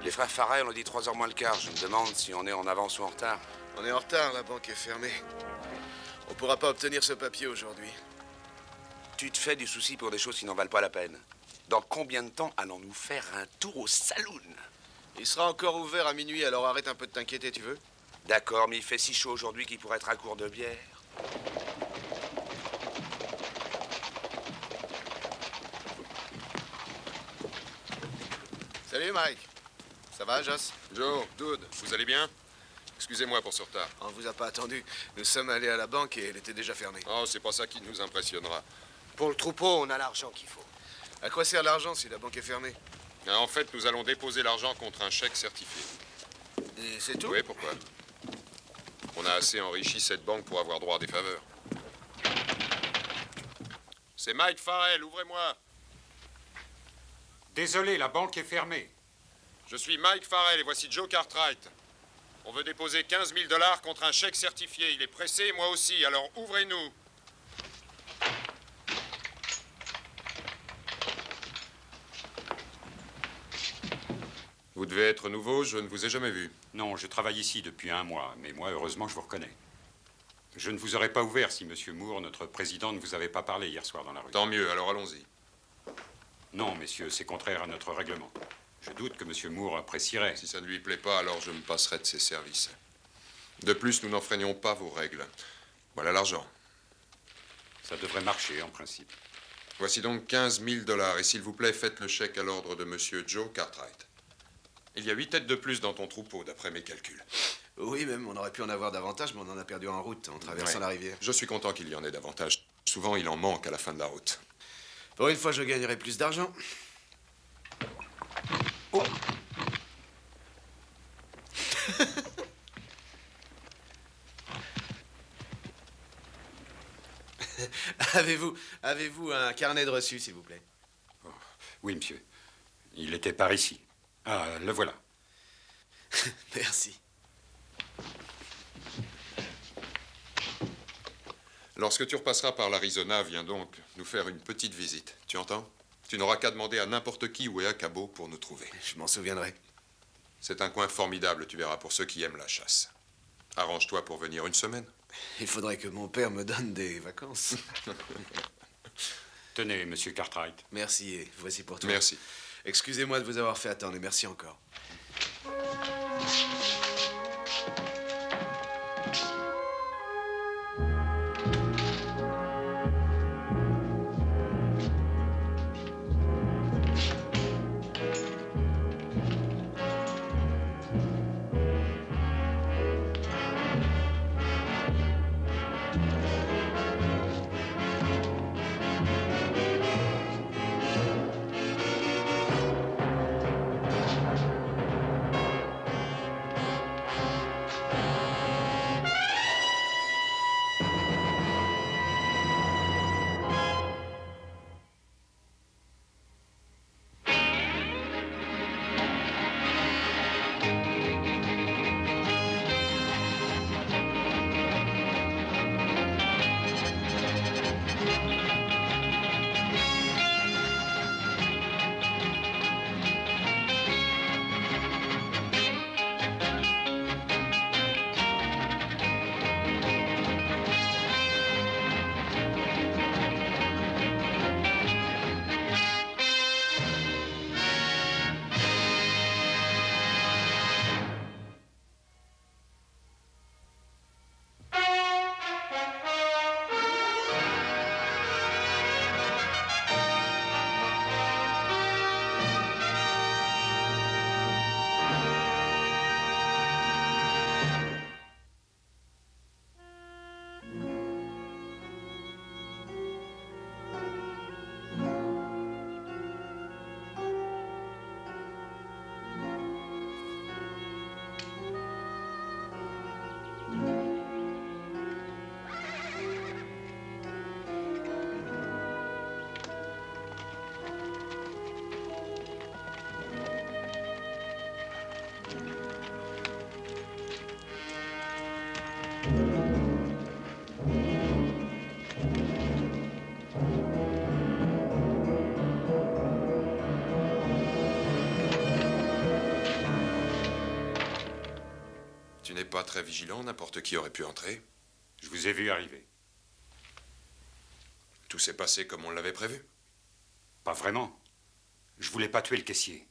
Les frères Farrell ont dit 3h moins le quart. Je me demande si on est en avance ou en retard. On est en retard, la banque est fermée. On pourra pas obtenir ce papier aujourd'hui. Tu te fais du souci pour des choses qui n'en valent pas la peine. Dans combien de temps allons-nous faire un tour au saloon? Il sera encore ouvert à minuit, alors arrête un peu de t'inquiéter, tu veux? D'accord, mais il fait si chaud aujourd'hui qu'il pourrait être à court de bière. Salut, Mike. Ça va, Joss? Joe, Dude, vous allez bien? Excusez-moi pour ce retard. On vous a pas attendu. Nous sommes allés à la banque et elle était déjà fermée. Oh, c'est pas ça qui nous impressionnera. Pour le troupeau, on a l'argent qu'il faut. À quoi sert l'argent si la banque est fermée? En fait, nous allons déposer l'argent contre un chèque certifié. Et c'est tout? Oui, pourquoi? On a assez enrichi cette banque pour avoir droit à des faveurs. C'est Mike Farrell, ouvrez-moi. Désolé, la banque est fermée. Je suis Mike Farrell et voici Joe Cartwright. On veut déposer 15 000 $ contre un chèque certifié. Il est pressé, moi aussi, alors ouvrez-nous. Vous devez être nouveau, je ne vous ai jamais vu. Non, je travaille ici depuis 1 mois, mais moi, heureusement, je vous reconnais. Je ne vous aurais pas ouvert si M. Moore, notre président, ne vous avait pas parlé hier soir dans la rue. Tant mieux, alors allons-y. Non, messieurs, c'est contraire à notre règlement. Je doute que M. Moore apprécierait. Si ça ne lui plaît pas, alors je me passerai de ses services. De plus, nous n'enfreignons pas vos règles. Voilà l'argent. Ça devrait marcher, en principe. Voici donc 15 000 $. Et s'il vous plaît, faites le chèque à l'ordre de M. Joe Cartwright. Il y a 8 têtes de plus dans ton troupeau, d'après mes calculs. Oui, même, on aurait pu en avoir davantage, mais on en a perdu en route, en traversant la rivière. Je suis content qu'il y en ait davantage. Souvent, il en manque à la fin de la route. Pour une fois, je gagnerai plus d'argent. Oh. Avez-vous un carnet de reçus, s'il vous plaît? Oh, oui, monsieur. Il était par ici. Ah, le voilà. Merci. Lorsque tu repasseras par l'Arizona, viens donc nous faire une petite visite. Tu entends? Tu n'auras qu'à demander à n'importe qui où est Acabo pour nous trouver. Je m'en souviendrai. C'est un coin formidable, tu verras, pour ceux qui aiment la chasse. Arrange-toi pour venir une semaine. Il faudrait que mon père me donne des vacances. Tenez, monsieur Cartwright. Merci, et voici pour toi. Merci. Excusez-moi de vous avoir fait attendre, et merci encore. pas très vigilant, n'importe qui aurait pu entrer. Je vous ai vu arriver. Tout s'est passé comme on l'avait prévu. Pas vraiment. Je voulais pas tuer le caissier.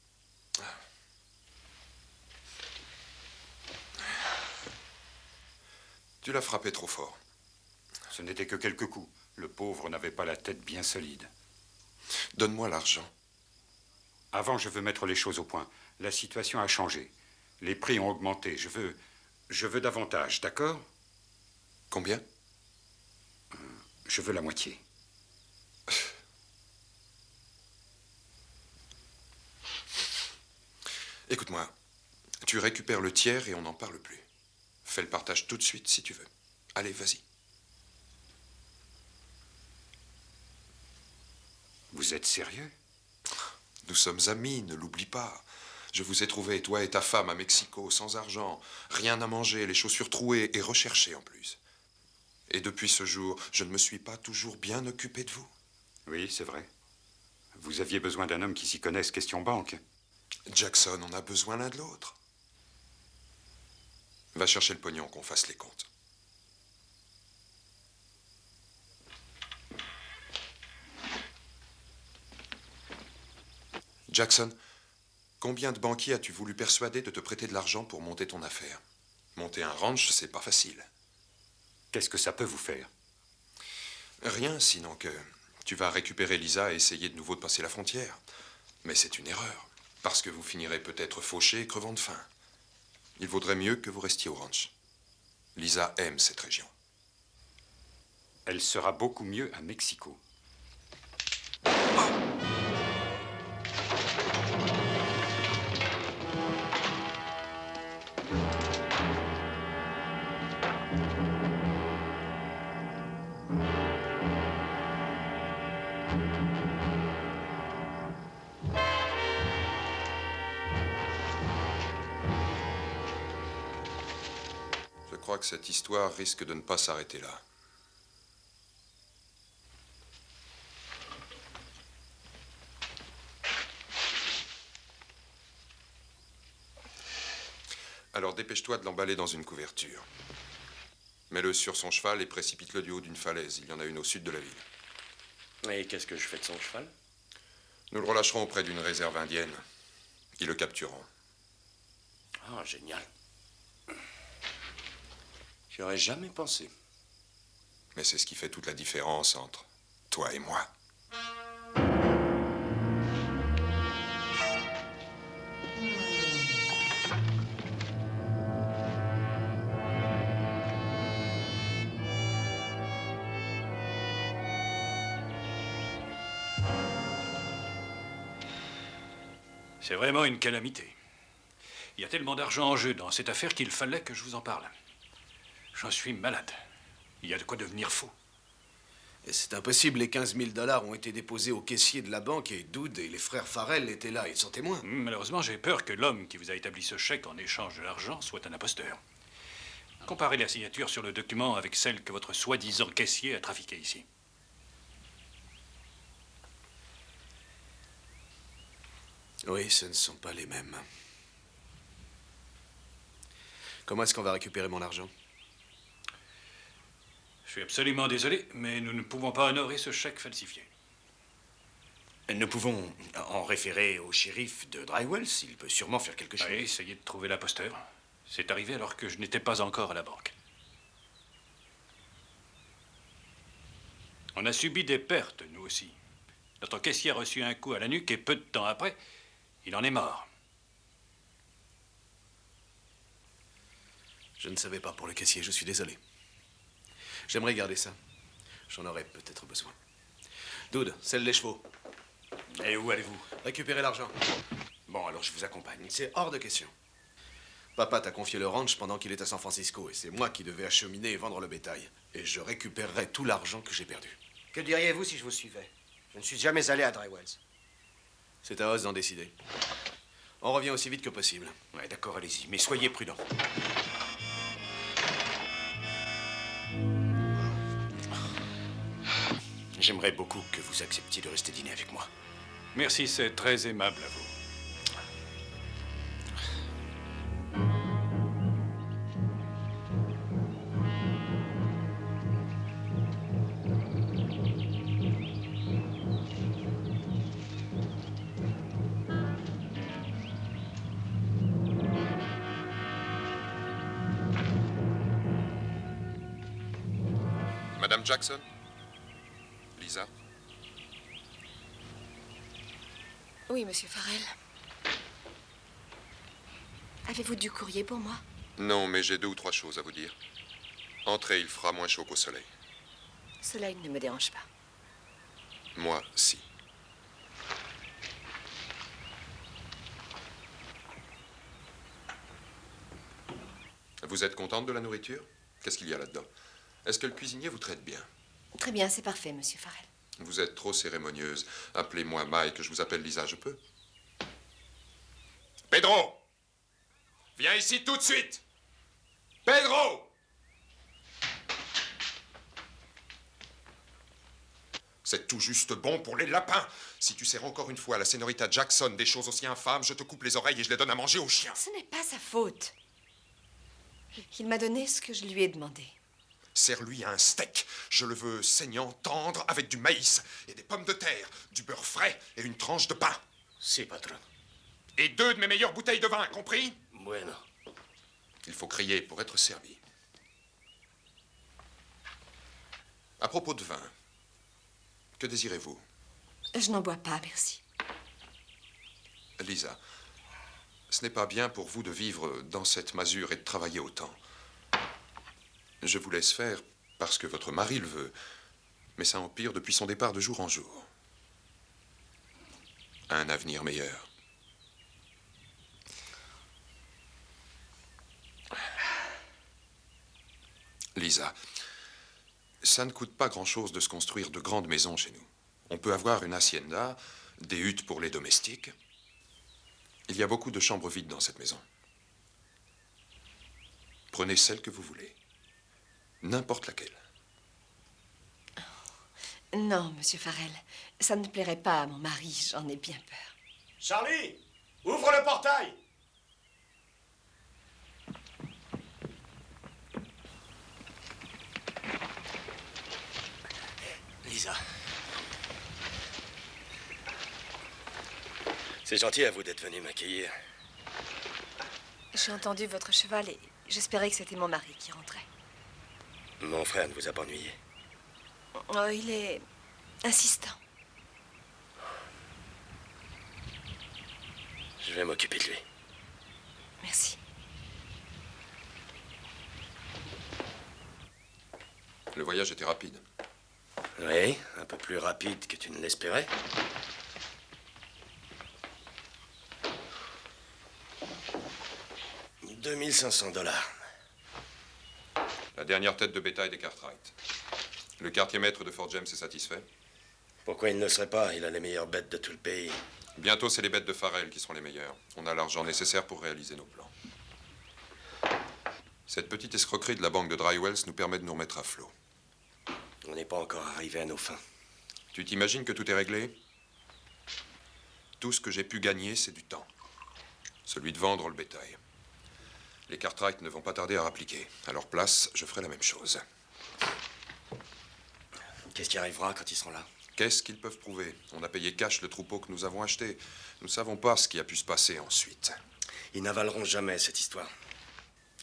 Tu l'as frappé trop fort. Ce n'était que quelques coups. Le pauvre n'avait pas la tête bien solide. Donne-moi l'argent. Avant, je veux mettre les choses au point. La situation a changé. Les prix ont augmenté. Je veux davantage, d'accord? Combien? Je veux la moitié. Écoute-moi, tu récupères le tiers et on n'en parle plus. Fais le partage tout de suite si tu veux. Allez, vas-y. Vous êtes sérieux? Nous sommes amis, ne l'oublie pas. Je vous ai trouvé, toi et ta femme, à Mexico, sans argent, rien à manger, les chaussures trouées et recherchées en plus. Et depuis ce jour, je ne me suis pas toujours bien occupé de vous. Oui, c'est vrai. Vous aviez besoin d'un homme qui s'y connaisse question banque. Jackson, on a besoin l'un de l'autre. Va chercher le pognon, qu'on fasse les comptes. Jackson, combien de banquiers as-tu voulu persuader de te prêter de l'argent pour monter ton affaire? Monter un ranch, c'est pas facile. Qu'est-ce que ça peut vous faire? Rien, sinon que tu vas récupérer Lisa et essayer de nouveau de passer la frontière. Mais c'est une erreur, parce que vous finirez peut-être fauché et crevant de faim. Il vaudrait mieux que vous restiez au ranch. Lisa aime cette région. Elle sera beaucoup mieux à Mexico. Je crois que cette histoire risque de ne pas s'arrêter là. Alors dépêche-toi de l'emballer dans une couverture. Mets-le sur son cheval et précipite-le du haut d'une falaise. Il y en a une au sud de la ville. Et qu'est-ce que je fais de son cheval? Nous le relâcherons auprès d'une réserve indienne. Ils le captureront. Ah, génial. J'y aurais jamais pensé. Mais c'est ce qui fait toute la différence entre toi et moi. C'est vraiment une calamité. Il y a tellement d'argent en jeu dans cette affaire qu'il fallait que je vous en parle. J'en suis malade. Il y a de quoi devenir fou. Et c'est impossible, les 15 000 $ ont été déposés au caissier de la banque et Doud et les frères Farrell étaient là, ils sont témoins. Malheureusement, j'ai peur que l'homme qui vous a établi ce chèque en échange de l'argent soit un imposteur. Comparez la signature sur le document avec celle que votre soi-disant caissier a trafiquée ici. Oui, ce ne sont pas les mêmes. Comment est-ce qu'on va récupérer mon argent? Je suis absolument désolé, mais nous ne pouvons pas honorer ce chèque falsifié. Nous pouvons en référer au shérif de Drywells. Il peut sûrement faire quelque chose. Oui, essayez de trouver l'imposteur. C'est arrivé alors que je n'étais pas encore à la banque. On a subi des pertes, nous aussi. Notre caissier a reçu un coup à la nuque et peu de temps après, il en est mort. Je ne savais pas pour le caissier, je suis désolé. J'aimerais garder ça. J'en aurais peut-être besoin. Doud, selle les chevaux. Et où allez-vous? Récupérer l'argent. Bon, alors je vous accompagne. C'est hors de question. Papa t'a confié le ranch pendant qu'il est à San Francisco et c'est moi qui devais acheminer et vendre le bétail. Et je récupérerai tout l'argent que j'ai perdu. Que diriez-vous si je vous suivais? Je ne suis jamais allé à Drywells. C'est à Oz d'en décider. On revient aussi vite que possible. Ouais, d'accord, allez-y, mais soyez prudents. J'aimerais beaucoup que vous acceptiez de rester dîner avec moi. Merci, c'est très aimable à vous. Madame Jackson? Lisa? Oui, monsieur Farrell. Avez-vous du courrier pour moi? Non, mais j'ai 2 ou 3 choses à vous dire. Entrez, il fera moins chaud qu'au soleil. Cela ne me dérange pas. Moi, si. Vous êtes contente de la nourriture? Qu'est-ce qu'il y a là-dedans? Est-ce que le cuisinier vous traite bien? Très bien, c'est parfait, monsieur Farrell. Vous êtes trop cérémonieuse. Appelez-moi Mike, je vous appelle Lisa, je peux? Pedro! Viens ici tout de suite! Pedro! C'est tout juste bon pour les lapins. Si tu sers encore une fois à la señorita Jackson des choses aussi infâmes, je te coupe les oreilles et je les donne à manger aux chiens. Ce n'est pas sa faute. Il m'a donné ce que je lui ai demandé. Sers-lui un steak. Je le veux saignant, tendre, avec du maïs et des pommes de terre, du beurre frais et une tranche de pain. Si, patron. Et 2 de mes meilleures bouteilles de vin, compris? Bueno. Il faut crier pour être servi. À propos de vin, que désirez-vous? Je n'en bois pas, merci. Lisa, ce n'est pas bien pour vous de vivre dans cette masure et de travailler autant. Je vous laisse faire parce que votre mari le veut, mais ça empire depuis son départ de jour en jour. Un avenir meilleur. Lisa, ça ne coûte pas grand-chose de se construire de grandes maisons chez nous. On peut avoir une hacienda, des huttes pour les domestiques. Il y a beaucoup de chambres vides dans cette maison. Prenez celle que vous voulez. N'importe laquelle. Non, monsieur Farrell, ça ne plairait pas à mon mari, j'en ai bien peur. Charlie, ouvre le portail. Lisa. C'est gentil à vous d'être venu m'accueillir. J'ai entendu votre cheval et j'espérais que c'était mon mari qui rentrait. Mon frère ne vous a pas ennuyé. Oh, il est insistant. Je vais m'occuper de lui. Merci. Le voyage était rapide. Oui, un peu plus rapide que tu ne l'espérais. $2500. La dernière tête de bétail des Cartwright. Le quartier-maître de Fort James est satisfait. Pourquoi il ne le serait pas? Il a les meilleures bêtes de tout le pays. Bientôt, c'est les bêtes de Farrell qui seront les meilleures. On a l'argent nécessaire pour réaliser nos plans. Cette petite escroquerie de la banque de Drywells nous permet de nous remettre à flot. On n'est pas encore arrivé à nos fins. Tu t'imagines que tout est réglé? Tout ce que j'ai pu gagner, c'est du temps. Celui de vendre le bétail. Les Cartwright ne vont pas tarder à rappliquer. À leur place, je ferai la même chose. Qu'est-ce qui arrivera quand ils seront là? Qu'est-ce qu'ils peuvent prouver? On a payé cash le troupeau que nous avons acheté. Nous ne savons pas ce qui a pu se passer ensuite. Ils n'avaleront jamais cette histoire.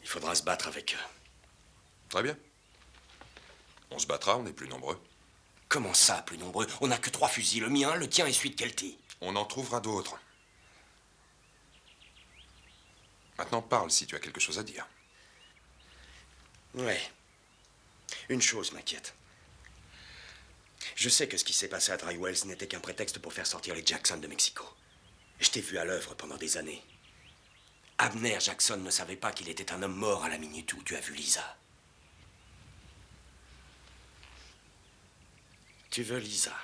Il faudra se battre avec eux. Très bien. On se battra, on est plus nombreux. Comment ça, plus nombreux? On n'a que 3 fusils. Le mien, le tien et celui de Kelty. On en trouvera d'autres. Maintenant, parle si tu as quelque chose à dire. Ouais. Une chose m'inquiète. Je sais que ce qui s'est passé à Drywells n'était qu'un prétexte pour faire sortir les Jackson de Mexico. Je t'ai vu à l'œuvre pendant des années. Abner Jackson ne savait pas qu'il était un homme mort à la minute où tu as vu Lisa. Tu veux Lisa.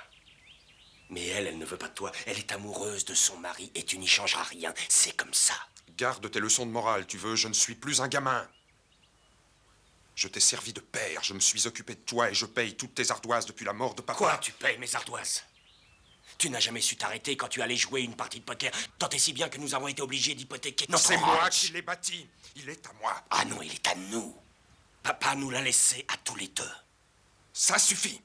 Mais elle ne veut pas de toi. Elle est amoureuse de son mari et tu n'y changeras rien. C'est comme ça. Garde tes leçons de morale, tu veux, je ne suis plus un gamin. Je t'ai servi de père, je me suis occupé de toi et je paye toutes tes ardoises depuis la mort de papa. Quoi, tu payes mes ardoises? Tu n'as jamais su t'arrêter quand tu allais jouer une partie de poker, tant et si bien que nous avons été obligés d'hypothéquer notre C'est moi ranch. qui l'ai bâti. Il est à moi. Ah non, il est à nous. Papa nous l'a laissé à tous les deux. Ça suffit.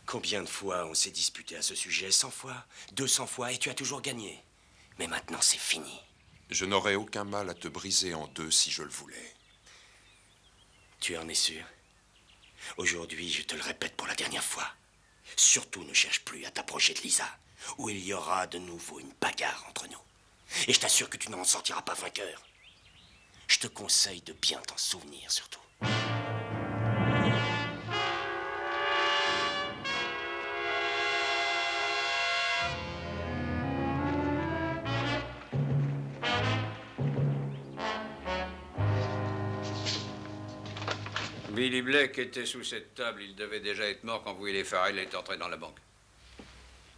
Combien de fois on s'est disputé à ce sujet? 100 fois? 200 fois? Et tu as toujours gagné. Mais maintenant, c'est fini. Je n'aurais aucun mal à te briser en deux si je le voulais. Tu en es sûr? Aujourd'hui, je te le répète pour la dernière fois. Surtout ne cherche plus à t'approcher de Lisa, ou il y aura de nouveau une bagarre entre nous. Et je t'assure que tu n'en sortiras pas vainqueur. Je te conseille de bien t'en souvenir, surtout. Billy Blake était sous cette table. Il devait déjà être mort quand vous et les Farrell êtes entrés dans la banque.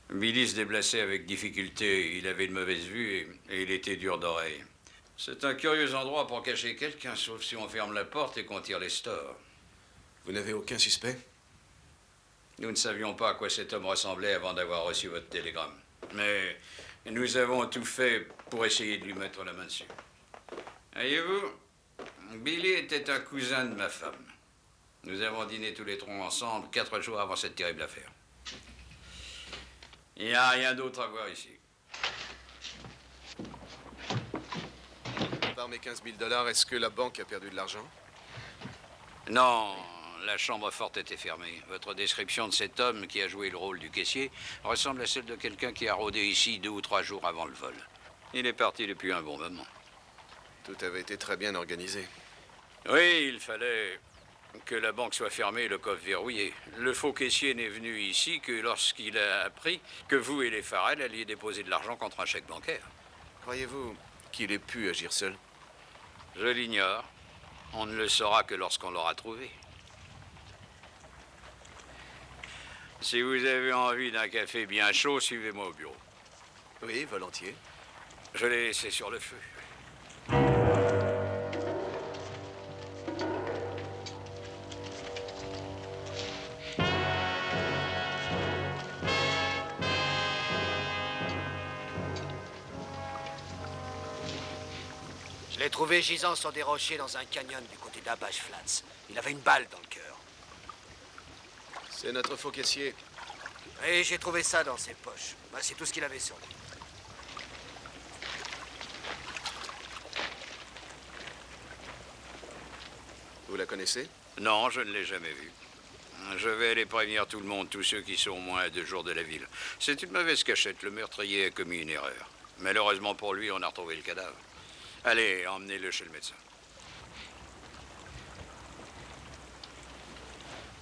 Billy se déplaçait avec difficulté. Il avait une mauvaise vue et il était dur d'oreille. C'est un curieux endroit pour cacher quelqu'un, sauf si on ferme la porte et qu'on tire les stores. Vous n'avez aucun suspect? Nous ne savions pas à quoi cet homme ressemblait avant d'avoir reçu votre télégramme. Mais nous avons tout fait pour essayer de lui mettre la main dessus. Voyez-vous, Billy était un cousin de ma femme. Nous avons dîné tous les trois ensemble 4 jours avant cette terrible affaire. Il n'y a rien d'autre à voir ici. Par mes 15 000 $, est-ce que la banque a perdu de l'argent? Non, la chambre forte était fermée. Votre description de cet homme qui a joué le rôle du caissier ressemble à celle de quelqu'un qui a rôdé ici 2 ou 3 jours avant le vol. Il est parti depuis un bon moment. Tout avait été très bien organisé. Oui, il fallait que la banque soit fermée et le coffre verrouillé. Le faux caissier n'est venu ici que lorsqu'il a appris que vous et les Farrell alliez déposer de l'argent contre un chèque bancaire. Croyez-vous qu'il ait pu agir seul? Je l'ignore. On ne le saura que lorsqu'on l'aura trouvé. Si vous avez envie d'un café bien chaud, suivez-moi au bureau. Oui, volontiers. Je l'ai laissé sur le feu. Je l'ai trouvé gisant sur des rochers dans un canyon du côté d'Abash Flats. Il avait une balle dans le cœur. C'est notre faux caissier. Et j'ai trouvé ça dans ses poches. Bah, c'est tout ce qu'il avait sur lui. Vous la connaissez? Non, je ne l'ai jamais vu. Je vais aller prévenir tout le monde, tous ceux qui sont au moins à 2 jours de la ville. C'est une mauvaise cachette. Le meurtrier a commis une erreur. Malheureusement pour lui, on a retrouvé le cadavre. Allez, emmenez-le chez le médecin.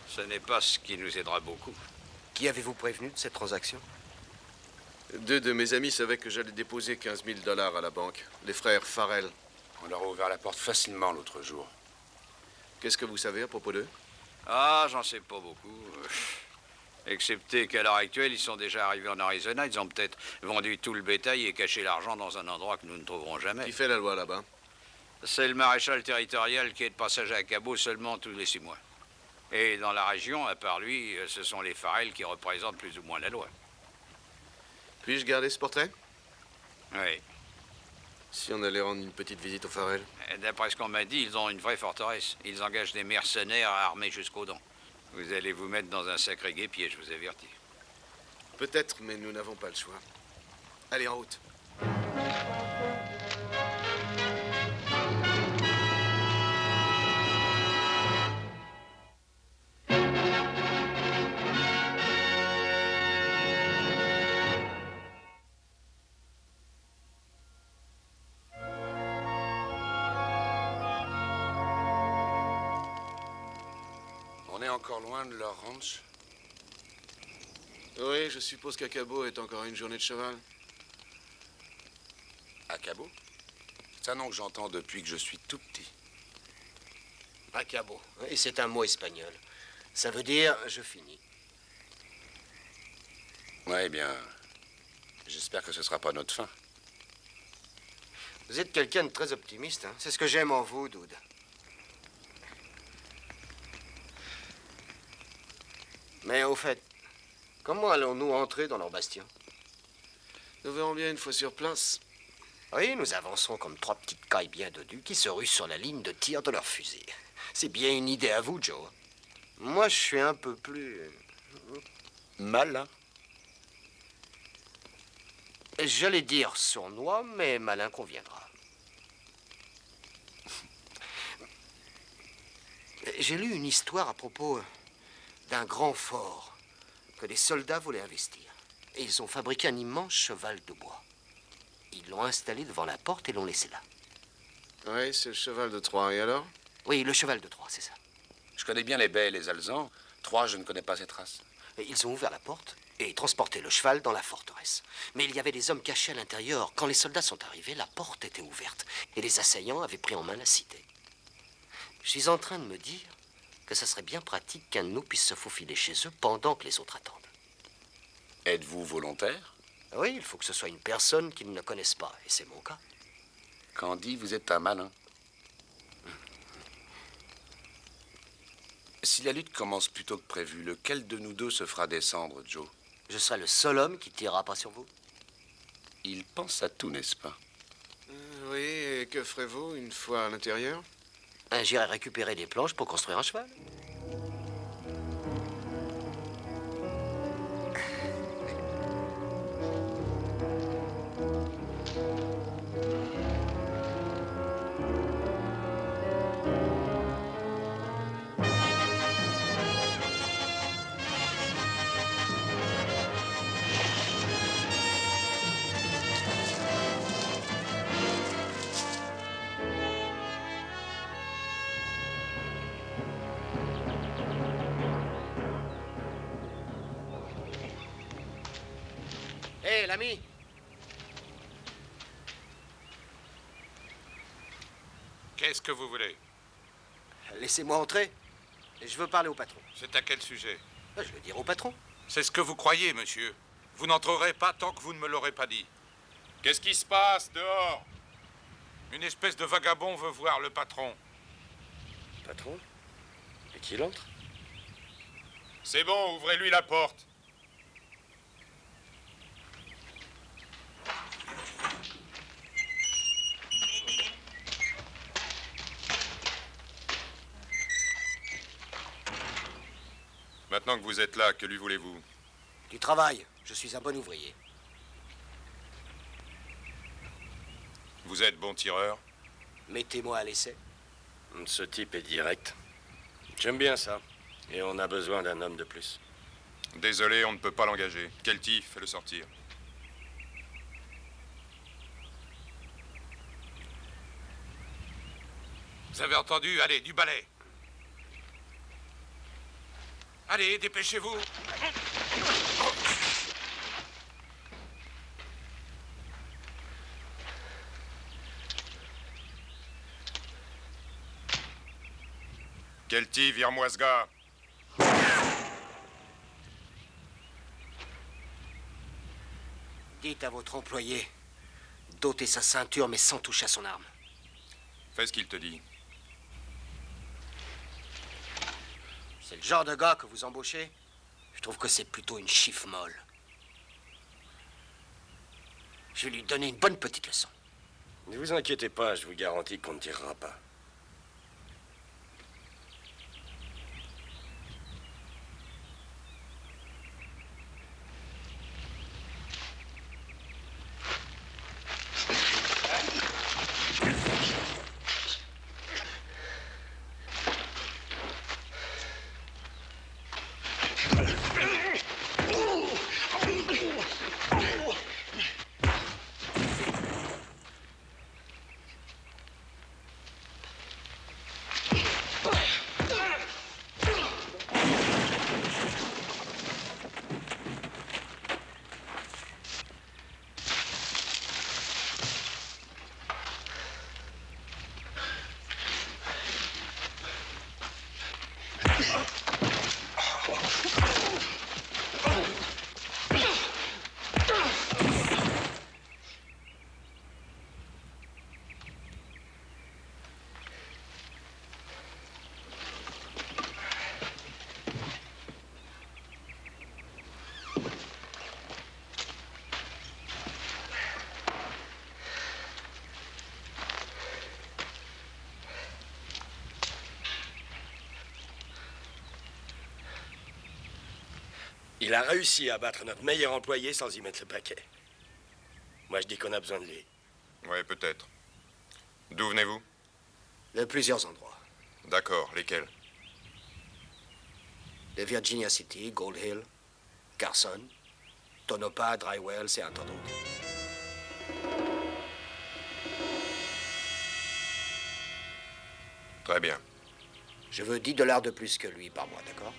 Ce n'est pas ce qui nous aidera beaucoup. Qui avez-vous prévenu de cette transaction? 2 de mes amis savaient que j'allais déposer 15 000 $ à la banque. Les frères Farrell. On leur a ouvert la porte facilement l'autre jour. Qu'est-ce que vous savez à propos d'eux? Ah, j'en sais pas beaucoup. Excepté qu'à l'heure actuelle, ils sont déjà arrivés en Arizona. Ils ont peut-être vendu tout le bétail et caché l'argent dans un endroit que nous ne trouverons jamais. Qui fait la loi là-bas? C'est le maréchal territorial qui est de passage à Cabo seulement tous les 6 mois. Et dans la région, à part lui, ce sont les Farrell qui représentent plus ou moins la loi. Puis-je garder ce portrait? Oui. Si on allait rendre une petite visite aux Farrell? D'après ce qu'on m'a dit, ils ont une vraie forteresse. Ils engagent des mercenaires armés jusqu'aux dents. Vous allez vous mettre dans un sacré guêpier, je vous avertis. Peut-être, mais nous n'avons pas le choix. Allez, en route. On est encore loin de leur ranch? Oui, je suppose qu'à Cabo est encore une journée de cheval. À Cabo? C'est un nom que j'entends depuis que je suis tout petit. Acabo. Et c'est un mot espagnol. Ça veut dire je finis. Ouais, bien. J'espère que ce sera pas notre fin. Vous êtes quelqu'un de très optimiste, hein? C'est ce que j'aime en vous, Dude. Mais au fait, comment allons-nous entrer dans leur bastion? Nous verrons bien une fois sur place. Oui, nous avançons comme 3 petites cailles bien dodues qui se ruent sur la ligne de tir de leurs fusils. C'est bien une idée à vous, Joe. Moi, je suis un peu plus... Malin. J'allais dire sournois, mais malin conviendra. J'ai lu une histoire à propos d'un grand fort que des soldats voulaient investir. Et ils ont fabriqué un immense cheval de bois. Ils l'ont installé devant la porte et l'ont laissé là. Oui, c'est le cheval de Troie. Et alors? Oui, le cheval de Troie, c'est ça. Je connais bien les baies et les alezans. Troyes, je ne connais pas cette race. Et ils ont ouvert la porte et transporté le cheval dans la forteresse. Mais il y avait des hommes cachés à l'intérieur. Quand les soldats sont arrivés, la porte était ouverte et les assaillants avaient pris en main la cité. Je suis en train de me dire que ça serait bien pratique qu'un de nous puisse se faufiler chez eux pendant que les autres attendent. Êtes-vous volontaire? Oui, il faut que ce soit une personne qu'ils ne connaissent pas, et c'est mon cas. Candy, vous êtes un malin. Si la lutte commence plus tôt que prévu, lequel de nous deux se fera descendre, Joe? Je serai le seul homme qui tirera pas sur vous. Il pense à tout, n'est-ce pas? Oui, et que ferez-vous une fois à l'intérieur? J'irai récupérer des planches pour construire un cheval. Hé, l'ami! Qu'est-ce que vous voulez? Laissez-moi entrer. Je veux parler au patron. C'est à quel sujet? Je veux dire au patron. C'est ce que vous croyez, monsieur. Vous n'entrerez pas tant que vous ne me l'aurez pas dit. Qu'est-ce qui se passe dehors? Une espèce de vagabond veut voir le patron. Patron? Et qu'il entre? C'est bon, ouvrez-lui la porte. Maintenant que vous êtes là, que lui voulez-vous? Du travail. Je suis un bon ouvrier. Vous êtes bon tireur? Mettez-moi à l'essai. Ce type est direct. J'aime bien ça. Et on a besoin d'un homme de plus. Désolé, on ne peut pas l'engager. Kelty, fais-le sortir. Vous avez entendu? Allez, du balai. Allez, dépêchez-vous. Kelty, vire-moi ce gars. Dites à votre employé d'ôter sa ceinture, mais sans toucher à son arme. Fais ce qu'il te dit. C'est le genre de gars que vous embauchez? Je trouve que c'est plutôt une chiffre molle. Je vais lui donner une bonne petite leçon. Ne vous inquiétez pas, je vous garantis qu'on ne tirera pas. Il a réussi à battre notre meilleur employé sans y mettre le paquet. Moi, je dis qu'on a besoin de lui. Ouais, peut-être. D'où venez-vous? De plusieurs endroits. D'accord, lesquels? De Virginia City, Gold Hill, Carson, Tonopah, Dry Wells et un tas d'autres. Très bien. Je veux 10 $ de plus que lui par mois, d'accord?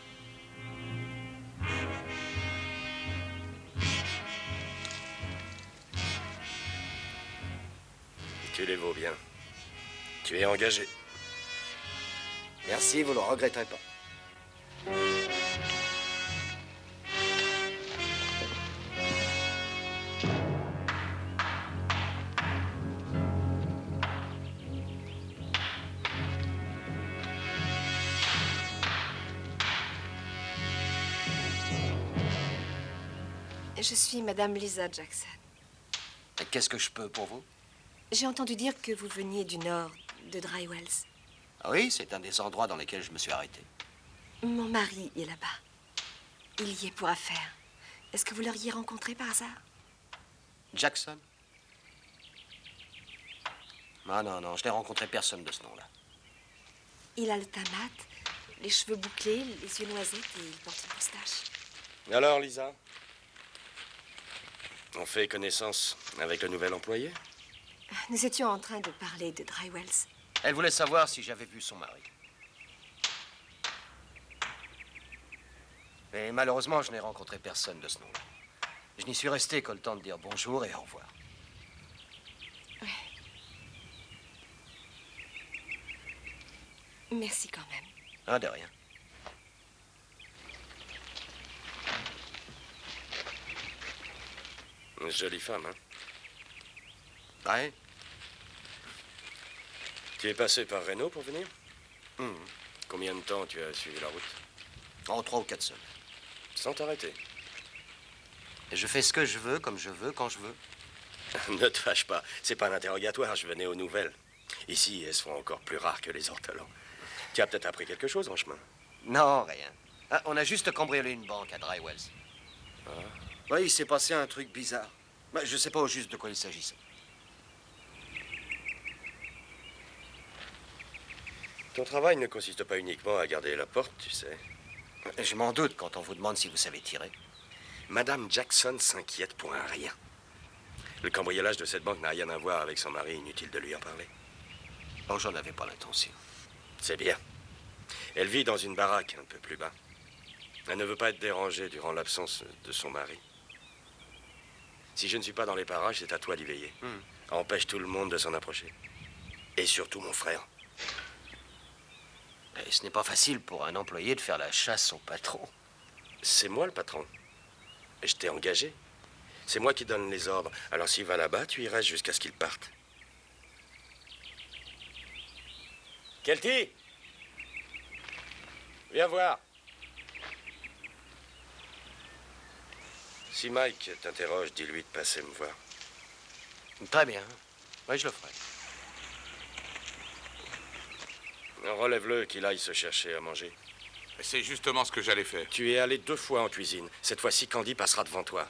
Tu les vaux bien. Tu es engagé. Merci, vous ne le regretterez pas. Je suis Madame Lisa Jackson. Et qu'est-ce que je peux pour vous? J'ai entendu dire que vous veniez du nord, de Dry Wells. Ah oui, c'est un des endroits dans lesquels je me suis arrêté. Mon mari est là-bas. Il y est pour affaires. Est-ce que vous l'auriez rencontré par hasard? Jackson? Ah non, non, je n'ai rencontré personne de ce nom-là. Il a le teint mat, les cheveux bouclés, les yeux noisettes et il porte une moustache. Alors, Lisa? On fait connaissance avec le nouvel employé? Nous étions en train de parler de Dry Wells. Elle voulait savoir si j'avais vu son mari. Et malheureusement, je n'ai rencontré personne de ce nom-là. Je n'y suis resté que le temps de dire bonjour et au revoir. Ouais. Merci quand même. Ah, de rien. Une jolie femme, hein? Ouais. Tu es passé par Reno pour venir? Combien de temps tu as suivi la route? En 3 ou 4 semaines. Sans t'arrêter. Et je fais ce que je veux, comme je veux, quand je veux. Ne te fâche pas. C'est pas un interrogatoire, je venais aux nouvelles. Ici, elles sont encore plus rares que les ortolans. Tu as peut-être appris quelque chose en chemin? Non, rien. Ah, on a juste cambriolé une banque à Dry Wells. Ah. Oui, il s'est passé un truc bizarre. Bah, je sais pas au juste de quoi il s'agissait. Ton travail ne consiste pas uniquement à garder la porte, tu sais. Je m'en doute quand on vous demande si vous savez tirer. Madame Jackson s'inquiète pour un rien. Le cambriolage de cette banque n'a rien à voir avec son mari, inutile de lui en parler. Oh, j'en avais pas l'intention. C'est bien. Elle vit dans une baraque un peu plus bas. Elle ne veut pas être dérangée durant l'absence de son mari. Si je ne suis pas dans les parages, c'est à toi d'y veiller. Empêche tout le monde de s'en approcher. Et surtout mon frère. Et ce n'est pas facile pour un employé de faire la chasse au patron. C'est moi le patron. Et je t'ai engagé. C'est moi qui donne les ordres. Alors s'il va là-bas, tu y restes jusqu'à ce qu'il parte. Kelty! Viens voir. Si Mike t'interroge, dis-lui de passer me voir. Très bien. Oui, je le ferai. Relève-le qu'il aille se chercher à manger. C'est justement ce que j'allais faire. Tu es allé 2 fois en cuisine. Cette fois-ci, Candy passera devant toi.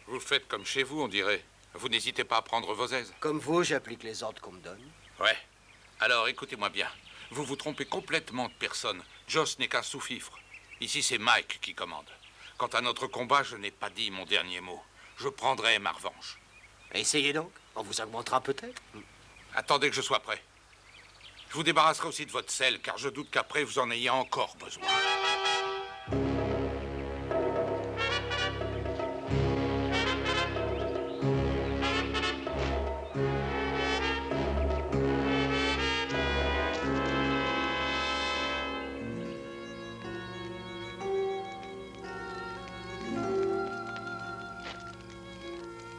Vous faites comme chez vous, on dirait. Vous n'hésitez pas à prendre vos aises. Comme vous, j'applique les ordres qu'on me donne. Ouais. Alors, écoutez-moi bien. Vous vous trompez complètement de personne. Joss n'est qu'un sous-fifre. Ici, c'est Mike qui commande. Quant à notre combat, je n'ai pas dit mon dernier mot. Je prendrai ma revanche. Essayez donc. On vous augmentera peut-être. Attendez que je sois prêt. Je vous débarrasserai aussi de votre sel, car je doute qu'après, vous en ayez encore besoin.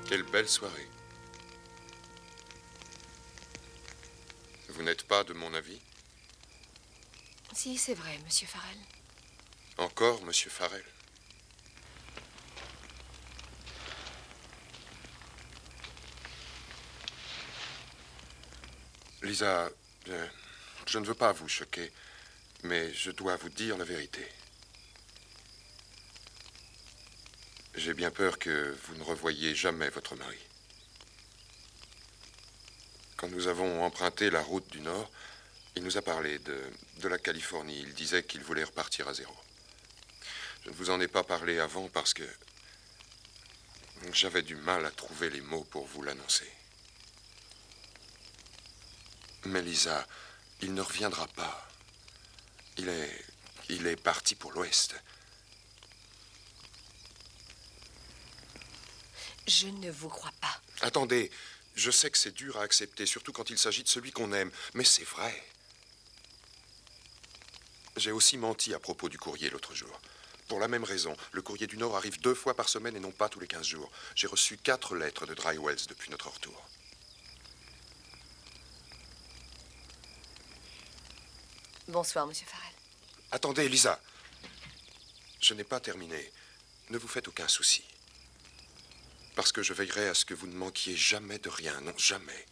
Quelle belle soirée. Vous n'êtes pas de mon avis? Si, c'est vrai, Monsieur Farrell. Encore, Monsieur Farrell? Lisa, je ne veux pas vous choquer, mais je dois vous dire la vérité. J'ai bien peur que vous ne revoyiez jamais votre mari. Quand nous avons emprunté la route du Nord, il nous a parlé de la Californie. Il disait qu'il voulait repartir à zéro. Je ne vous en ai pas parlé avant parce que j'avais du mal à trouver les mots pour vous l'annoncer. Mais Lisa, il ne reviendra pas. Il est parti pour l'Ouest. Je ne vous crois pas. Attendez, je sais que c'est dur à accepter, surtout quand il s'agit de celui qu'on aime, mais c'est vrai. J'ai aussi menti à propos du courrier l'autre jour. Pour la même raison, le courrier du Nord arrive 2 fois par semaine et non pas tous les 15 jours. J'ai reçu 4 lettres de Drywells depuis notre retour. Bonsoir, Monsieur Farrell. Attendez, Lisa. Je n'ai pas terminé. Ne vous faites aucun souci. Parce que je veillerai à ce que vous ne manquiez jamais de rien, non, jamais.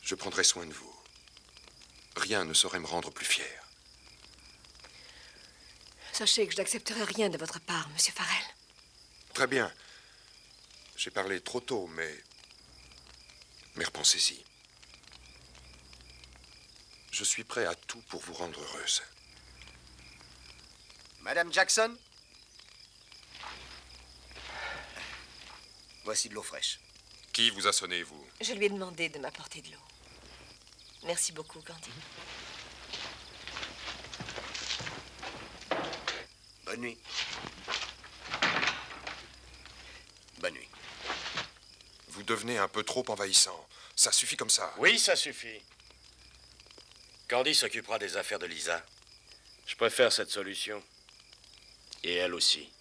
Je prendrai soin de vous. Rien ne saurait me rendre plus fier. Sachez que je n'accepterai rien de votre part, Monsieur Farrell. Très bien. J'ai parlé trop tôt, mais repensez-y. Je suis prêt à tout pour vous rendre heureuse. Madame Jackson? Voici de l'eau fraîche. Qui vous a sonné, vous? Je lui ai demandé de m'apporter de l'eau. Merci beaucoup, Candy. Bonne nuit. Bonne nuit. Vous devenez un peu trop envahissant. Ça suffit comme ça. Oui, ça suffit. Candy s'occupera des affaires de Lisa. Je préfère cette solution. Et elle aussi.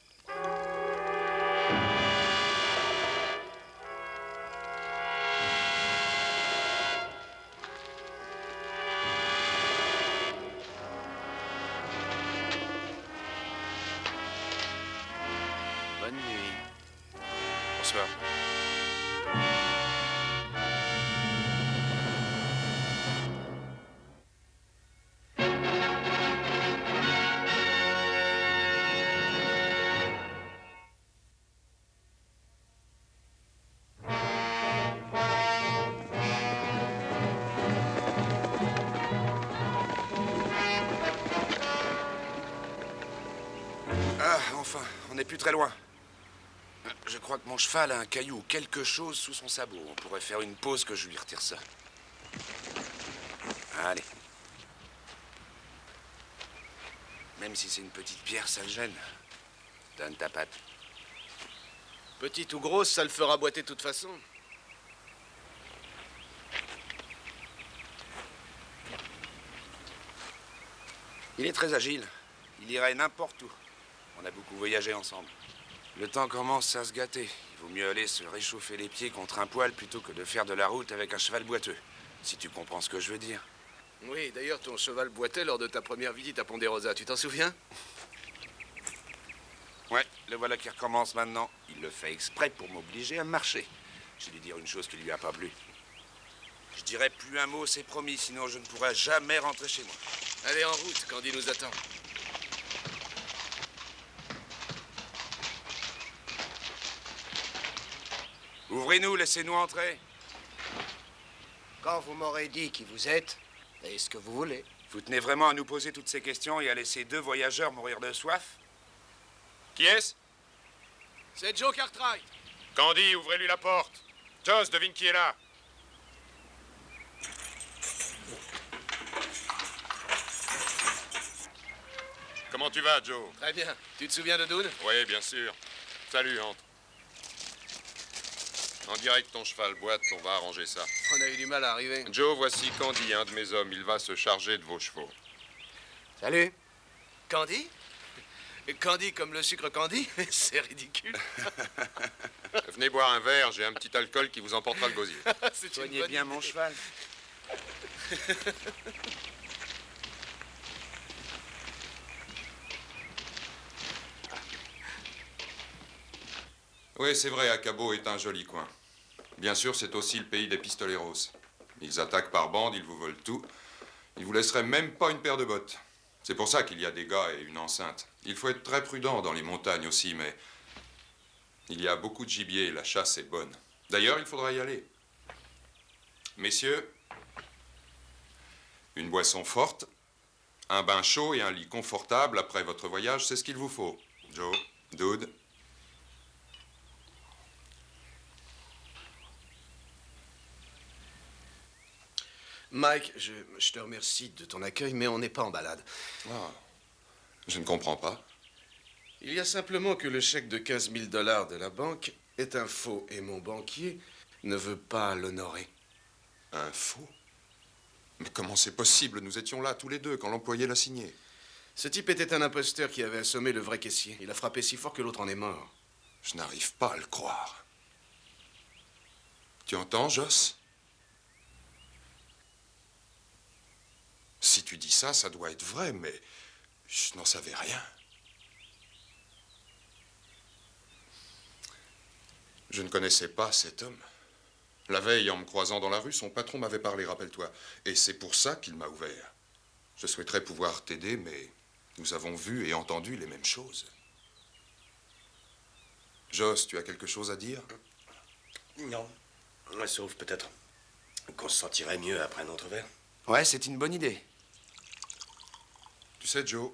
Bonne nuit. Bonsoir. Ah, enfin, on n'est plus très loin. Je crois que mon cheval a un caillou ou quelque chose sous son sabot. On pourrait faire une pause que je lui retire ça. Allez. Même si c'est une petite pierre, ça le gêne. Donne ta patte. Petite ou grosse, ça le fera boiter de toute façon. Il est très agile. Il irait n'importe où. On a beaucoup voyagé ensemble. Le temps commence à se gâter. Il vaut mieux aller se réchauffer les pieds contre un poêle plutôt que de faire de la route avec un cheval boiteux. Si tu comprends ce que je veux dire. Oui, d'ailleurs, ton cheval boitait lors de ta première visite à Ponderosa, tu t'en souviens? Ouais, le voilà qui recommence maintenant. Il le fait exprès pour m'obliger à marcher. J'ai dû dire une chose qui lui a pas plu. Je dirai plus un mot, c'est promis, sinon je ne pourrai jamais rentrer chez moi. Allez, en route, Candy nous attend. Ouvrez-nous, laissez-nous entrer. Quand vous m'aurez dit qui vous êtes, et ce que vous voulez. Vous tenez vraiment à nous poser toutes ces questions et à laisser 2 voyageurs mourir de soif? Qui est-ce? C'est Joe Cartwright. Candy, ouvrez-lui la porte. Joss, devine qui est là. Comment tu vas, Joe? Très bien. Tu te souviens de Dune? Oui, bien sûr. Salut, entre. En direct, ton cheval boite, on va arranger ça. On a eu du mal à arriver. Joe, voici Candy, un de mes hommes. Il va se charger de vos chevaux. Salut. Candy? Candy comme le sucre candy? C'est ridicule. Venez boire un verre, j'ai un petit alcool qui vous emportera le gosier. C'est Soignez bien mon cheval. Oui, c'est vrai, Acabo est un joli coin. Bien sûr, c'est aussi le pays des pistoleros. Ils attaquent par bande, ils vous volent tout. Ils vous laisseraient même pas une paire de bottes. C'est pour ça qu'il y a des gars et une enceinte. Il faut être très prudent dans les montagnes aussi, mais Il y a beaucoup de gibier et la chasse est bonne. D'ailleurs, il faudra y aller. Messieurs, une boisson forte, un bain chaud et un lit confortable après votre voyage, c'est ce qu'il vous faut. Joe, Dude. Mike, je te remercie de ton accueil, mais on n'est pas en balade. Ah, je ne comprends pas. Il y a simplement que le chèque de 15 000 $ de la banque est un faux et mon banquier ne veut pas l'honorer. Un faux? Mais comment c'est possible? Nous étions là tous les deux quand l'employé l'a signé. Ce type était un imposteur qui avait assommé le vrai caissier. Il a frappé si fort que l'autre en est mort. Je n'arrive pas à le croire. Tu entends, Joss? Si tu dis ça, ça doit être vrai, mais je n'en savais rien. Je ne connaissais pas cet homme. La veille, en me croisant dans la rue, son patron m'avait parlé, rappelle-toi. Et c'est pour ça qu'il m'a ouvert. Je souhaiterais pouvoir t'aider, mais nous avons vu et entendu les mêmes choses. Joss, tu as quelque chose à dire? Non. Sauf peut-être qu'on se sentirait mieux après un autre verre. Ouais, c'est une bonne idée. Tu sais, Joe,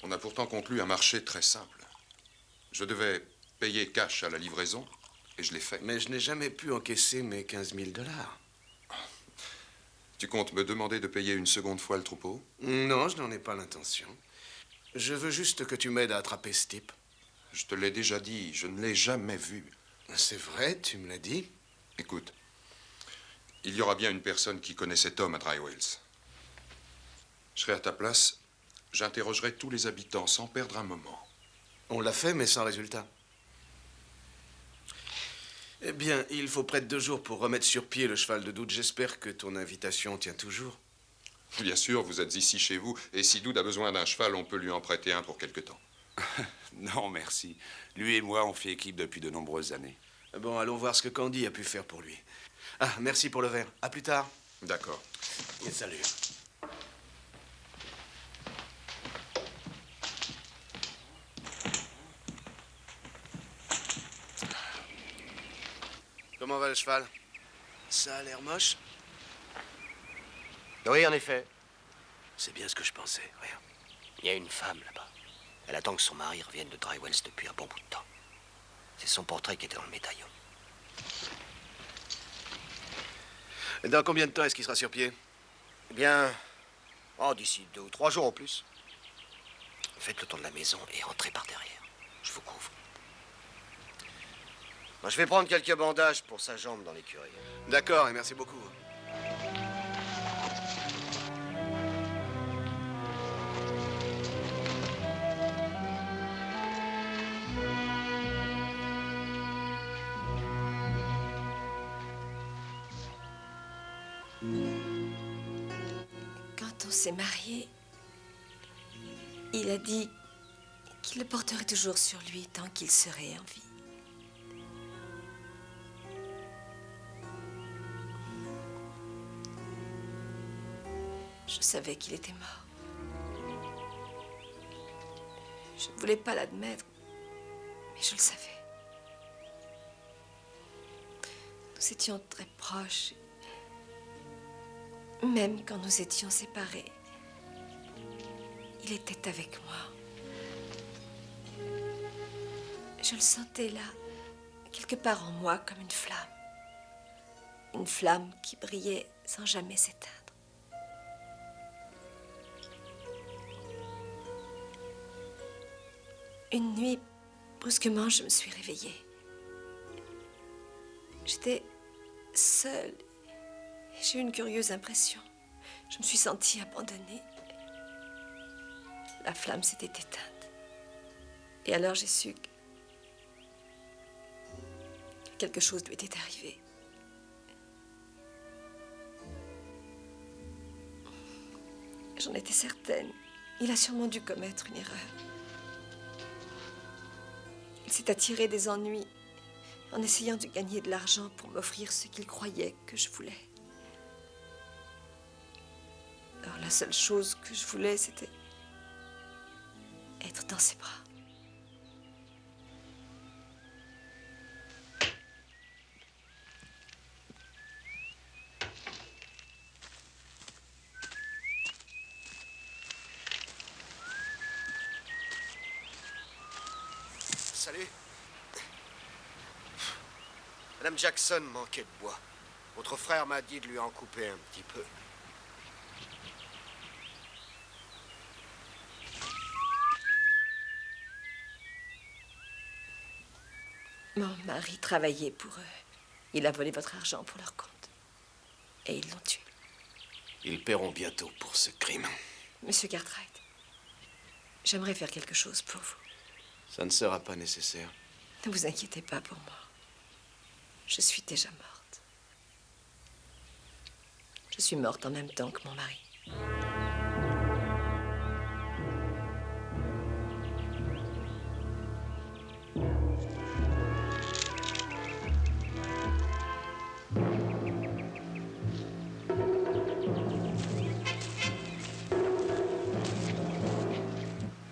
on a pourtant conclu un marché très simple. Je devais payer cash à la livraison, et je l'ai fait. Mais je n'ai jamais pu encaisser mes 15 000 $. Tu comptes me demander de payer une seconde fois le troupeau? Non, je n'en ai pas l'intention. Je veux juste que tu m'aides à attraper ce type. Je te l'ai déjà dit, je ne l'ai jamais vu. C'est vrai, tu me l'as dit. Écoute, il y aura bien une personne qui connaît cet homme à Dry Wells. Je serai à ta place, j'interrogerai tous les habitants sans perdre un moment. On l'a fait, mais sans résultat. Eh bien, il faut près de 2 jours pour remettre sur pied le cheval de Doud. J'espère que ton invitation tient toujours. Bien sûr, vous êtes ici chez vous, et si Doud a besoin d'un cheval, on peut lui en prêter un pour quelque temps. Non, merci. Lui et moi, on fait équipe depuis de nombreuses années. Bon, allons voir ce que Candy a pu faire pour lui. Ah, merci pour le verre. À plus tard. D'accord. Et salut. Comment va le cheval? Ça a l'air moche. Oui, en effet. C'est bien ce que je pensais. Regarde. Il y a une femme là-bas. Elle attend que son mari revienne de Dry Wells depuis un bon bout de temps. C'est son portrait qui était dans le médaillon. Dans combien de temps est-ce qu'il sera sur pied? Eh bien, d'ici 2 ou 3 jours en plus. Faites le tour de la maison et entrez par derrière. Je vous couvre. Moi, je vais prendre quelques bandages pour sa jambe dans l'écurie. D'accord, et merci beaucoup. Quand on s'est mariés, il a dit qu'il le porterait toujours sur lui tant qu'il serait en vie. Je savais qu'il était mort. Je ne voulais pas l'admettre, mais je le savais. Nous étions très proches. Même quand nous étions séparés, il était avec moi. Je le sentais là, quelque part en moi, comme une flamme. Une flamme qui brillait sans jamais s'éteindre. Une nuit, brusquement, je me suis réveillée. J'étais seule. J'ai eu une curieuse impression. Je me suis sentie abandonnée. La flamme s'était éteinte. Et alors j'ai su que quelque chose lui était arrivé. J'en étais certaine. Il a sûrement dû commettre une erreur. Il s'est attiré des ennuis en essayant de gagner de l'argent pour m'offrir ce qu'il croyait que je voulais. Alors la seule chose que je voulais, c'était être dans ses bras. salut. Madame Jackson manquait de bois. Votre frère m'a dit de lui en couper un petit peu. Mon mari travaillait pour eux. Il a volé votre argent pour leur compte. Et ils l'ont tué. Ils paieront bientôt pour ce crime. Monsieur Cartwright, j'aimerais faire quelque chose pour vous. Ça ne sera pas nécessaire. Ne vous inquiétez pas pour moi. Je suis déjà morte. Je suis morte en même temps que mon mari.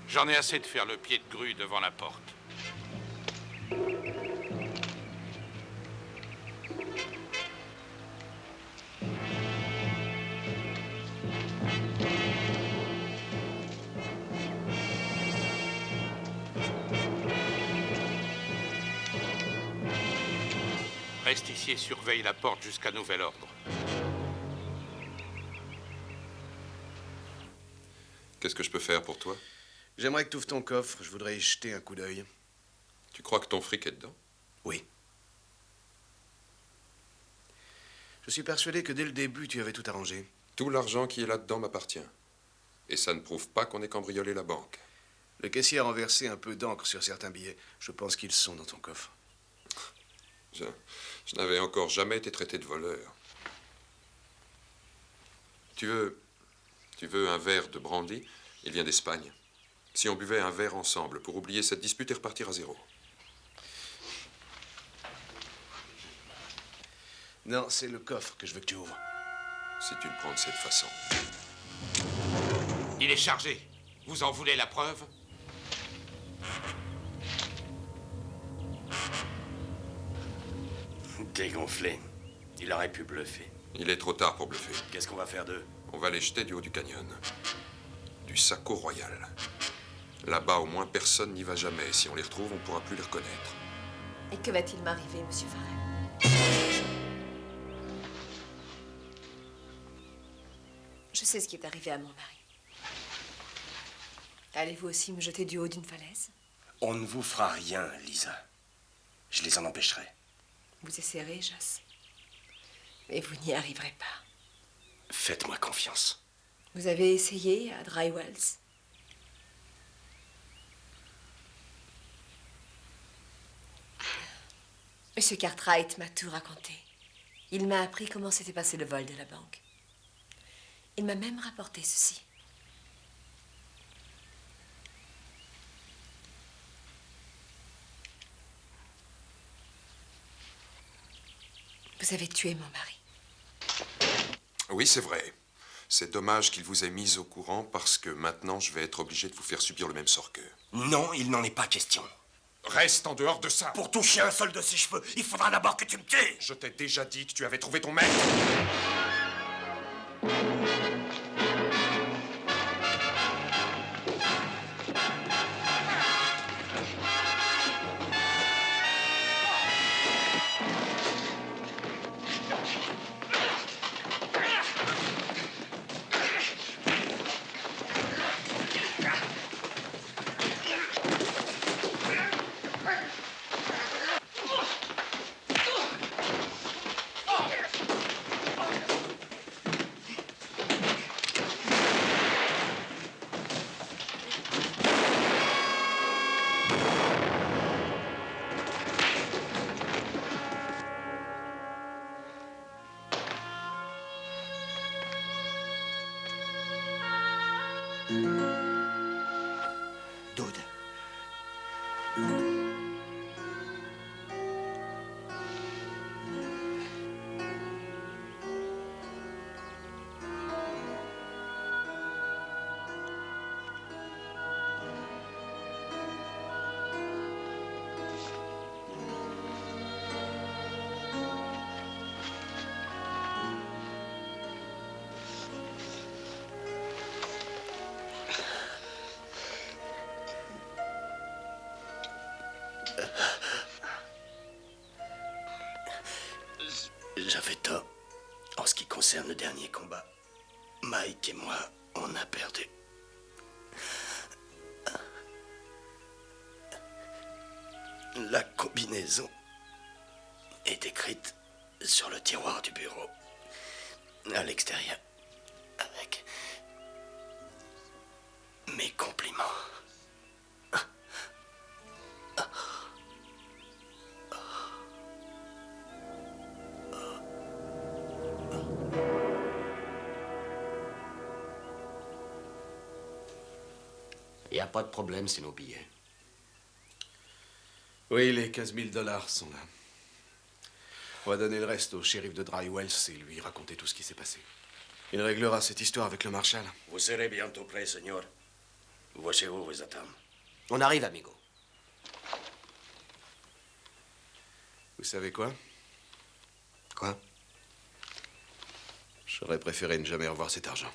J'en ai assez de faire le pied de grue devant la porte. Reste ici et surveille la porte jusqu'à nouvel ordre. Qu'est-ce que je peux faire pour toi? J'aimerais que tu ouvres ton coffre. Je voudrais y jeter un coup d'œil. Tu crois que ton fric est dedans? Oui. Je suis persuadé que dès le début, tu avais tout arrangé. Tout l'argent qui est là-dedans m'appartient. Et ça ne prouve pas qu'on ait cambriolé la banque. Le caissier a renversé un peu d'encre sur certains billets. Je pense qu'ils sont dans ton coffre. Je n'avais encore jamais été traité de voleur. Tu veux un verre de brandy? Il vient d'Espagne. Si on buvait un verre ensemble pour oublier cette dispute et repartir à zéro. Non, c'est le coffre que je veux que tu ouvres. Si tu le prends de cette façon. Il est chargé. Vous en voulez la preuve? Dégonflé. Il aurait pu bluffer. Il est trop tard pour bluffer. Qu'est-ce qu'on va faire d'eux? On va les jeter du haut du canyon. Du Saco Royal. Là-bas, au moins, personne n'y va jamais. Si on les retrouve, on ne pourra plus les reconnaître. Et que va-t-il m'arriver, monsieur Farrell? Je sais ce qui est arrivé à mon mari. Allez-vous aussi me jeter du haut d'une falaise? On ne vous fera rien, Lisa. Je les en empêcherai. Vous essaierez, Joss. Mais vous n'y arriverez pas. Faites-moi confiance. Vous avez essayé à Dry Wells? Monsieur Cartwright m'a tout raconté. Il m'a appris comment s'était passé le vol de la banque. Il m'a même rapporté ceci. Vous avez tué mon mari. Oui, c'est vrai. C'est dommage qu'il vous ait mis au courant parce que maintenant, je vais être obligé de vous faire subir le même sort qu'eux. Non, il n'en est pas question. Reste en dehors de ça. Pour toucher un seul de ses cheveux, il faudra d'abord que tu me tues. Je t'ai déjà dit que tu avais trouvé ton maître. Dude. J'avais tort. En ce qui concerne le dernier combat, Mike et moi, on a perdu. La combinaison est écrite sur le tiroir du bureau, à l'extérieur, avec mes compliments. Il n'y a pas de problème, c'est nos billets. Oui, les 15 000 $ sont là. On va donner le reste au shérif de Dry Wells et lui raconter tout ce qui s'est passé. Il réglera cette histoire avec le marshal. Vous serez bientôt prêt, Seigneur. Vos chevaux vous attendent. On arrive, amigo. Vous savez quoi? Quoi? J'aurais préféré ne jamais revoir cet argent.